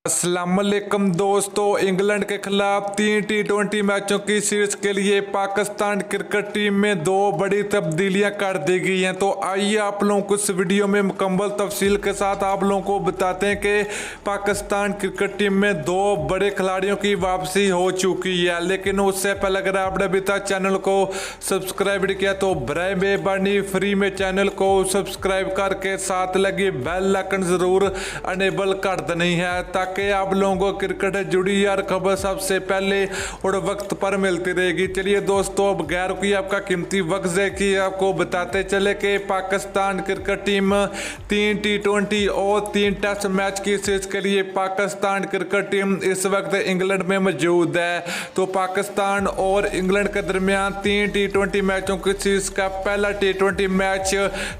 अस्सलामुअलैकुम दोस्तों, इंग्लैंड के खिलाफ 3 T20 मैचों की सीरीज के लिए पाकिस्तान क्रिकेट टीम में 2 बड़ी तब्दीलियां कर दी गई हैं। तो आइए आप लोगों को इस वीडियो में मुकम्मल तफसील के साथ आप लोगों को बताते हैं कि पाकिस्तान क्रिकेट टीम में 2 बड़े खिलाड़ियों की वापसी हो चुकी है। लेकिन उससे पहले अगर आपने अभी तक चैनल को सब्सक्राइब नहीं किया तो बराए मेहरबानी फ्री में चैनल को सब्सक्राइब करके साथ लगी बेल आइकन जरूर अनेबल कर देनी है ताकि आप लोगों को क्रिकेट से जुड़ी हर खबर सबसे पहले और वक्त पर मिलती रहेगी। चलिए दोस्तों, अब गैर की आपका कीमती वक्त है कि आपको बताते चले कि पाकिस्तान क्रिकेट टीम 3 T20 और 3 टेस्ट मैच की सीरीज के लिए पाकिस्तान क्रिकेट टीम इस वक्त इंग्लैंड में मौजूद है। तो पाकिस्तान और इंग्लैंड के दरमियान 3 T20 मैचों की सीरीज का पहला T20 मैच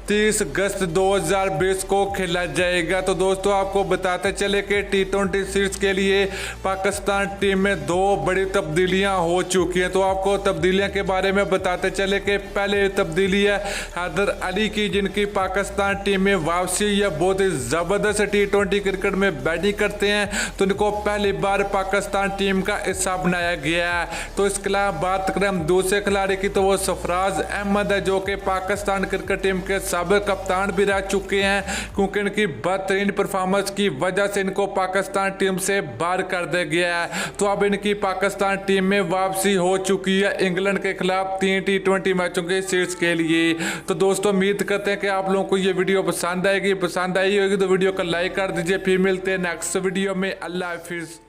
30 अगस्त 2020 को खेला जाएगा। तो दोस्तों, आपको बताते चले कि T20 सीरीज के लिए पाकिस्तान टीम में 2 बड़ी तब्दीलियां हो चुकी हैं। तो आपको तब्दीलियां के बारे में बताते चले कि पहले तब्दीली है हैदर अली की, जिनकी पाकिस्तान टीम में वापसी या बहुत ही जबरदस्त T20 क्रिकेट में बैटिंग करते हैं, तो इनको पहली बार पाकिस्तान टीम का हिस्सा बनाया गया है। तो इसके अलावा बात करें हम दूसरे खिलाड़ी की तो वो सरफराज अहमद है, जो कि पाकिस्तान क्रिकेट टीम के साबिक कप्तान भी रह चुके हैं, क्योंकि इनकी बेहतरीन परफॉर्मेंस की वजह से इनको पाकिस्तान टीम से बाहर कर दिया गया है। तो अब इनकी पाकिस्तान टीम में वापसी हो चुकी है इंग्लैंड के खिलाफ 3 T20 मैचों के सीरीज के लिए। तो दोस्तों, उम्मीद करते हैं कि आप लोगों को ये वीडियो पसंद आएगी। पसंद आई होगी तो वीडियो को लाइक कर दीजिए। फिर मिलते हैं नेक्स्ट वीडियो में। अल्लाह हाफिज।